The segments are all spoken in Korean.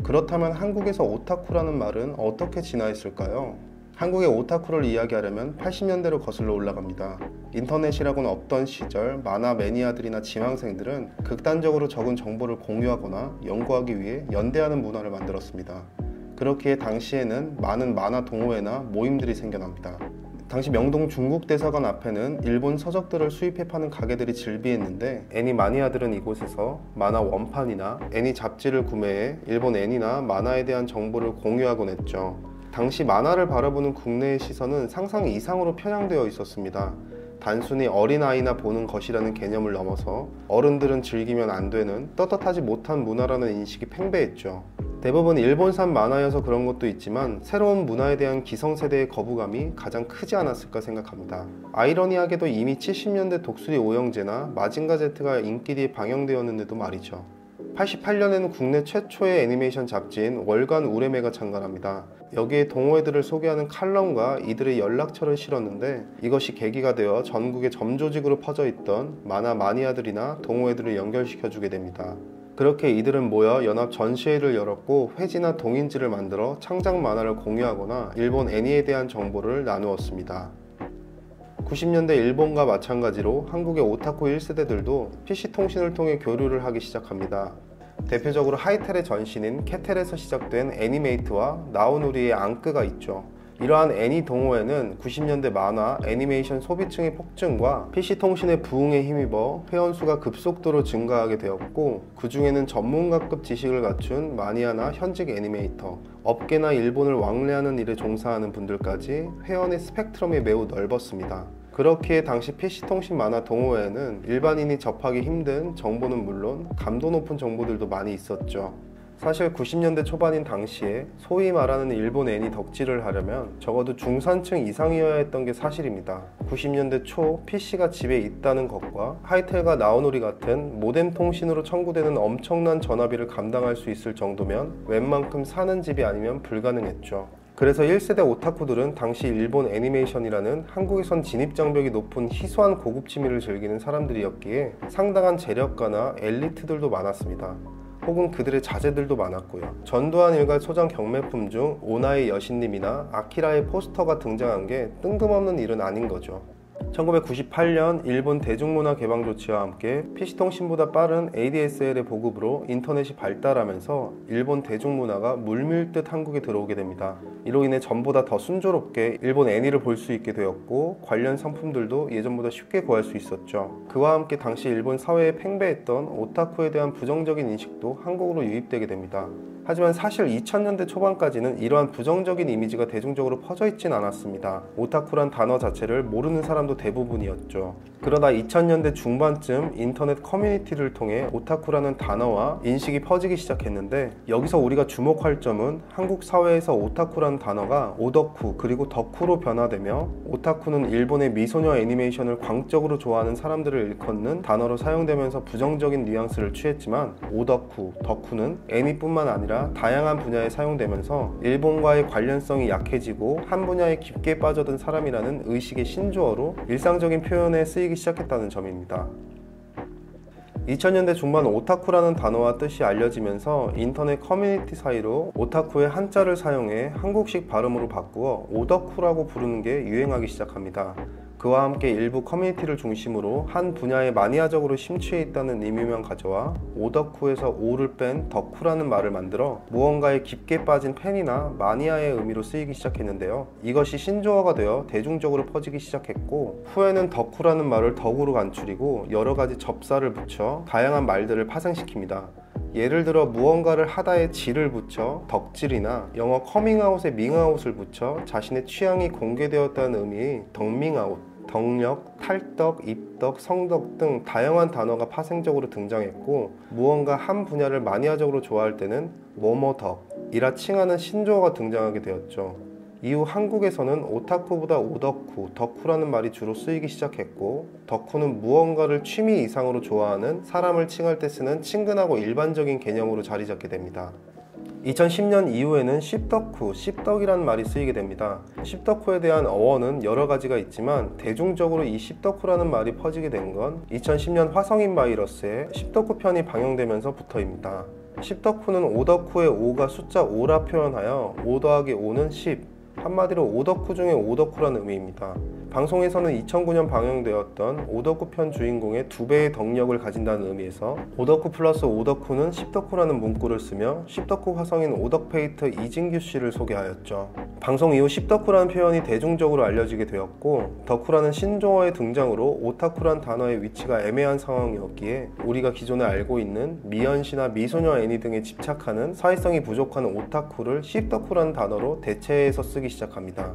그렇다면 한국에서 오타쿠라는 말은 어떻게 진화했을까요? 한국의 오타쿠를 이야기하려면 80년대로 거슬러 올라갑니다. 인터넷이라고는 없던 시절 만화 매니아들이나 지망생들은 극단적으로 적은 정보를 공유하거나 연구하기 위해 연대하는 문화를 만들었습니다. 그렇기에 당시에는 많은 만화 동호회나 모임들이 생겨납니다. 당시 명동 중국대사관 앞에는 일본 서적들을 수입해 파는 가게들이 즐비했는데, 애니 마니아들은 이곳에서 만화 원판이나 애니 잡지를 구매해 일본 애니나 만화에 대한 정보를 공유하곤 했죠. 당시 만화를 바라보는 국내의 시선은 상상 이상으로 편향되어 있었습니다. 단순히 어린아이나 보는 것이라는 개념을 넘어서 어른들은 즐기면 안 되는 떳떳하지 못한 문화라는 인식이 팽배했죠. 대부분 일본산 만화여서 그런 것도 있지만 새로운 문화에 대한 기성세대의 거부감이 가장 크지 않았을까 생각합니다. 아이러니하게도 이미 70년대 독수리 오영재나 마징가 Z가 인기 뒤에 방영되었는데도 말이죠. 88년에는 국내 최초의 애니메이션 잡지인 월간 우레메가 창간합니다. 여기에 동호회들을 소개하는 칼럼과 이들의 연락처를 실었는데, 이것이 계기가 되어 전국에 점조직으로 퍼져 있던 만화 마니아들이나 동호회들을 연결시켜주게 됩니다. 그렇게 이들은 모여 연합 전시회를 열었고 회지나 동인지를 만들어 창작 만화를 공유하거나 일본 애니에 대한 정보를 나누었습니다. 90년대 일본과 마찬가지로 한국의 오타쿠 1세대들도 PC통신을 통해 교류를 하기 시작합니다. 대표적으로 하이텔의 전신인 캐텔에서 시작된 애니메이트와 나오누리의 앙크가 있죠. 이러한 애니 동호회는 90년대 만화, 애니메이션 소비층의 폭증과 PC통신의 부흥에 힘입어 회원수가 급속도로 증가하게 되었고, 그 중에는 전문가급 지식을 갖춘 마니아나 현직 애니메이터, 업계나 일본을 왕래하는 일에 종사하는 분들까지 회원의 스펙트럼이 매우 넓었습니다. 그렇기에 당시 PC통신 만화 동호회에는 일반인이 접하기 힘든 정보는 물론 감도 높은 정보들도 많이 있었죠. 사실 90년대 초반인 당시에 소위 말하는 일본 애니 덕질을 하려면 적어도 중산층 이상이어야 했던 게 사실입니다. 90년대 초 PC가 집에 있다는 것과 하이텔과 나오누리 같은 모뎀 통신으로 청구되는 엄청난 전화비를 감당할 수 있을 정도면 웬만큼 사는 집이 아니면 불가능했죠. 그래서 1세대 오타쿠들은 당시 일본 애니메이션이라는 한국에선 진입장벽이 높은 희소한 고급 취미를 즐기는 사람들이었기에 상당한 재력가나 엘리트들도 많았습니다. 혹은 그들의 자제들도 많았고요. 전두환 일가 소장 경매품 중 오나의 여신님이나 아키라의 포스터가 등장한 게 뜬금없는 일은 아닌 거죠. 1998년 일본 대중문화 개방 조치와 함께 PC통신보다 빠른 ADSL의 보급으로 인터넷이 발달하면서 일본 대중문화가 물밀듯 한국에 들어오게 됩니다. 이로 인해 전보다 더 순조롭게 일본 애니를 볼 수 있게 되었고, 관련 상품들도 예전보다 쉽게 구할 수 있었죠. 그와 함께 당시 일본 사회에 팽배했던 오타쿠에 대한 부정적인 인식도 한국으로 유입되게 됩니다. 하지만 사실 2000년대 초반까지는 이러한 부정적인 이미지가 대중적으로 퍼져 있진 않았습니다. 오타쿠란 단어 자체를 모르는 사람도 대부분이었죠. 그러다 2000년대 중반쯤 인터넷 커뮤니티를 통해 오타쿠라는 단어와 인식이 퍼지기 시작했는데, 여기서 우리가 주목할 점은 한국 사회에서 오타쿠라는 단어가 오덕쿠 그리고 덕후로 변화되며, 오타쿠는 일본의 미소녀 애니메이션을 광적으로 좋아하는 사람들을 일컫는 단어로 사용되면서 부정적인 뉘앙스를 취했지만, 오덕쿠, 덕후는 애니뿐만 아니라 다양한 분야에 사용되면서 일본과의 관련성이 약해지고 한 분야에 깊게 빠져든 사람이라는 의식의 신조어로 일상적인 표현에 쓰이기 시작했다는 점입니다. 2000년대 중반 오타쿠라는 단어와 뜻이 알려지면서 인터넷 커뮤니티 사이로 오타쿠의 한자를 사용해 한국식 발음으로 바꾸어 오덕후라고 부르는 게 유행하기 시작합니다. 그와 함께 일부 커뮤니티를 중심으로 한 분야에 마니아적으로 심취해 있다는 의미만 가져와 오덕후에서 오를 뺀 덕후라는 말을 만들어 무언가에 깊게 빠진 팬이나 마니아의 의미로 쓰이기 시작했는데요. 이것이 신조어가 되어 대중적으로 퍼지기 시작했고, 후에는 덕후라는 말을 덕으로 간추리고 여러 가지 접사를 붙여 다양한 말들을 파생시킵니다. 예를 들어 무언가를 하다에 질을 붙여 덕질이나 영어 커밍아웃에 밍아웃을 붙여 자신의 취향이 공개되었다는 의미의 덕밍아웃, 덕력, 탈덕, 입덕, 성덕 등 다양한 단어가 파생적으로 등장했고, 무언가 한 분야를 마니아적으로 좋아할 때는 뭐뭐덕이라 칭하는 신조어가 등장하게 되었죠. 이후 한국에서는 오타쿠보다 오덕후, 덕후라는 말이 주로 쓰이기 시작했고, 덕후는 무언가를 취미 이상으로 좋아하는 사람을 칭할 때 쓰는 친근하고 일반적인 개념으로 자리 잡게 됩니다. 2010년 이후에는 씹덕후, 씹덕이라는 말이 쓰이게 됩니다. 씹덕후에 대한 어원은 여러 가지가 있지만 대중적으로 이 씹덕후라는 말이 퍼지게 된 건 2010년 화성인 바이러스의 씹덕후 편이 방영되면서부터입니다. 씹덕후는 오덕후의 5가 숫자 5라 표현하여 5 더하기 5는 10, 한마디로 오덕후 중에 오덕후라는 의미입니다. 방송에서는 2009년 방영되었던 오덕후 편 주인공의 2배의 덕력을 가진다는 의미에서 오덕후 플러스 오덕후는 씹덕후라는 문구를 쓰며 씹덕후 화성인 오덕페이트 이진규 씨를 소개하였죠. 방송 이후 씹덕후라는 표현이 대중적으로 알려지게 되었고, 덕후라는 신조어의 등장으로 오타쿠란 단어의 위치가 애매한 상황이었기에 우리가 기존에 알고 있는 미연시나 미소녀 애니 등에 집착하는 사회성이 부족한 오타쿠를 씹덕후라는 단어로 대체해서 쓰기 시작합니다.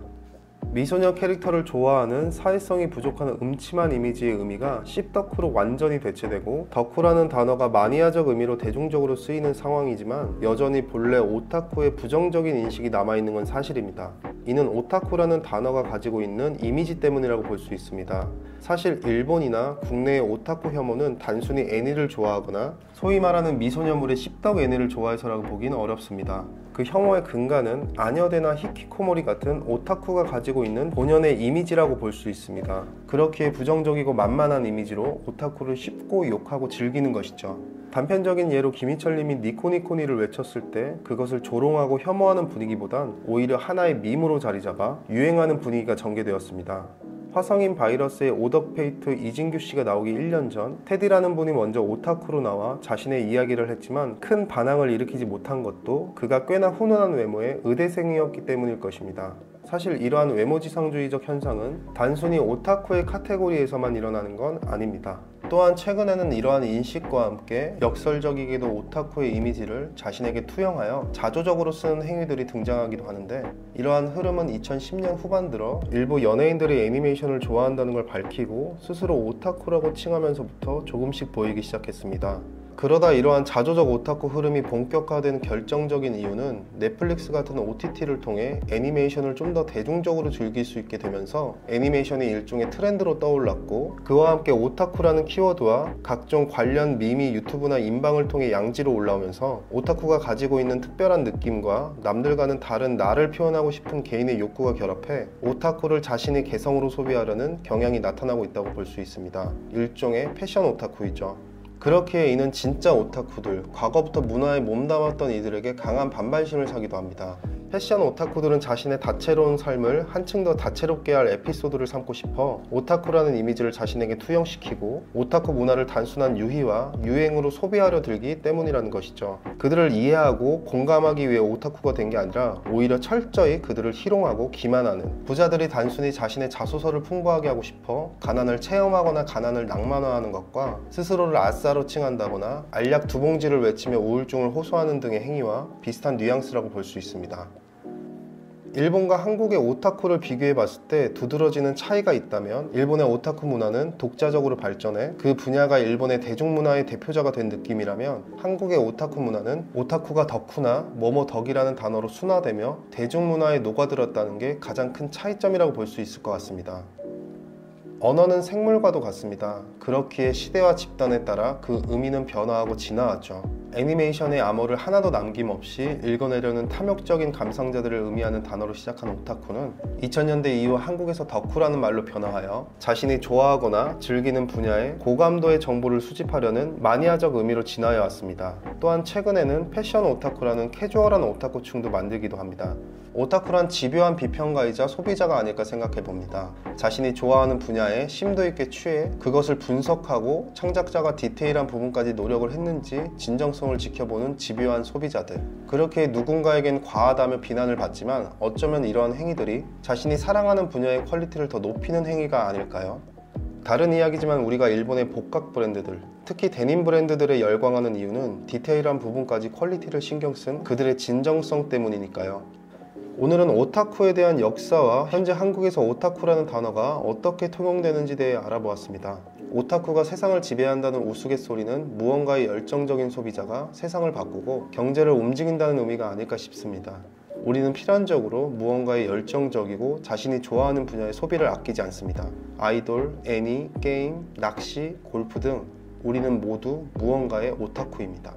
미소녀 캐릭터를 좋아하는 사회성이 부족한 음침한 이미지의 의미가 씹덕후로 완전히 대체되고, 덕후라는 단어가 마니아적 의미로 대중적으로 쓰이는 상황이지만 여전히 본래 오타쿠의 부정적인 인식이 남아있는 건 사실입니다. 이는 오타쿠라는 단어가 가지고 있는 이미지 때문이라고 볼 수 있습니다. 사실 일본이나 국내의 오타쿠 혐오는 단순히 애니를 좋아하거나 소위 말하는 미소녀물의 씹덕 애니를 좋아해서라고 보기는 어렵습니다. 그 혐오의 근간은 아녀대나 히키코모리 같은 오타쿠가 가지고 있는 본연의 이미지라고 볼 수 있습니다. 그렇기에 부정적이고 만만한 이미지로 오타쿠를 쉽고 욕하고 즐기는 것이죠. 단편적인 예로 김희철님이 니코니코니를 외쳤을 때 그것을 조롱하고 혐오하는 분위기보단 오히려 하나의 밈으로 자리잡아 유행하는 분위기가 전개되었습니다. 화성인 바이러스의 오덕페이트 이진규 씨가 나오기 1년 전 테디라는 분이 먼저 오타쿠로 나와 자신의 이야기를 했지만 큰 반항을 일으키지 못한 것도 그가 꽤나 훈훈한 외모의 의대생이었기 때문일 것입니다. 사실 이러한 외모지상주의적 현상은 단순히 오타쿠의 카테고리에서만 일어나는 건 아닙니다. 또한 최근에는 이러한 인식과 함께 역설적이게도 오타쿠의 이미지를 자신에게 투영하여 자조적으로 쓰는 행위들이 등장하기도 하는데, 이러한 흐름은 2010년 후반 들어 일부 연예인들이 애니메이션을 좋아한다는 걸 밝히고 스스로 오타쿠라고 칭하면서부터 조금씩 보이기 시작했습니다. 그러다 이러한 자조적 오타쿠 흐름이 본격화된 결정적인 이유는 넷플릭스 같은 OTT를 통해 애니메이션을 좀 더 대중적으로 즐길 수 있게 되면서 애니메이션이 일종의 트렌드로 떠올랐고, 그와 함께 오타쿠라는 키워드와 각종 관련 밈이 유튜브나 인방을 통해 양지로 올라오면서 오타쿠가 가지고 있는 특별한 느낌과 남들과는 다른 나를 표현하고 싶은 개인의 욕구가 결합해 오타쿠를 자신의 개성으로 소비하려는 경향이 나타나고 있다고 볼 수 있습니다. 일종의 패션 오타쿠이죠. 그렇기에 이는 진짜 오타쿠들, 과거부터 문화에 몸담았던 이들에게 강한 반발심을 사기도 합니다. 패션 오타쿠들은 자신의 다채로운 삶을 한층 더 다채롭게 할 에피소드를 삼고 싶어 오타쿠라는 이미지를 자신에게 투영시키고 오타쿠 문화를 단순한 유희와 유행으로 소비하려 들기 때문이라는 것이죠. 그들을 이해하고 공감하기 위해 오타쿠가 된 게 아니라 오히려 철저히 그들을 희롱하고 기만하는, 부자들이 단순히 자신의 자소서를 풍부하게 하고 싶어 가난을 체험하거나 가난을 낭만화하는 것과 스스로를 아싸로 칭한다거나 알약 2봉지를 외치며 우울증을 호소하는 등의 행위와 비슷한 뉘앙스라고 볼 수 있습니다. 일본과 한국의 오타쿠를 비교해 봤을 때 두드러지는 차이가 있다면, 일본의 오타쿠 문화는 독자적으로 발전해 그 분야가 일본의 대중문화의 대표자가 된 느낌이라면, 한국의 오타쿠 문화는 오타쿠가 덕후나 뭐뭐 덕이라는 단어로 순화되며 대중문화에 녹아들었다는 게 가장 큰 차이점이라고 볼 수 있을 것 같습니다. 언어는 생물과도 같습니다. 그렇기에 시대와 집단에 따라 그 의미는 변화하고 진화하죠. 애니메이션의 암호를 하나도 남김없이 읽어내려는 탐욕적인 감상자들을 의미하는 단어로 시작한 오타쿠는 2000년대 이후 한국에서 덕후라는 말로 변화하여 자신이 좋아하거나 즐기는 분야의 고감도의 정보를 수집하려는 마니아적 의미로 진화해 왔습니다. 또한 최근에는 패션 오타쿠라는 캐주얼한 오타쿠층도 만들기도 합니다. 오타쿠란 집요한 비평가이자 소비자가 아닐까 생각해 봅니다. 자신이 좋아하는 분야에 심도 있게 취해 그것을 분석하고 창작자가 디테일한 부분까지 노력을 했는지 진정성을 지켜보는 집요한 소비자들. 그렇게 누군가에겐 과하다며 비난을 받지만 어쩌면 이러한 행위들이 자신이 사랑하는 분야의 퀄리티를 더 높이는 행위가 아닐까요? 다른 이야기지만 우리가 일본의 복각 브랜드들, 특히 데님 브랜드들에 열광하는 이유는 디테일한 부분까지 퀄리티를 신경 쓴 그들의 진정성 때문이니까요. 오늘은 오타쿠에 대한 역사와 현재 한국에서 오타쿠라는 단어가 어떻게 통용되는지에 대해 알아보았습니다. 오타쿠가 세상을 지배한다는 우스갯소리는 무언가의 열정적인 소비자가 세상을 바꾸고 경제를 움직인다는 의미가 아닐까 싶습니다. 우리는 필연적으로 무언가의 열정적이고 자신이 좋아하는 분야의 소비를 아끼지 않습니다. 아이돌, 애니, 게임, 낚시, 골프 등 우리는 모두 무언가의 오타쿠입니다.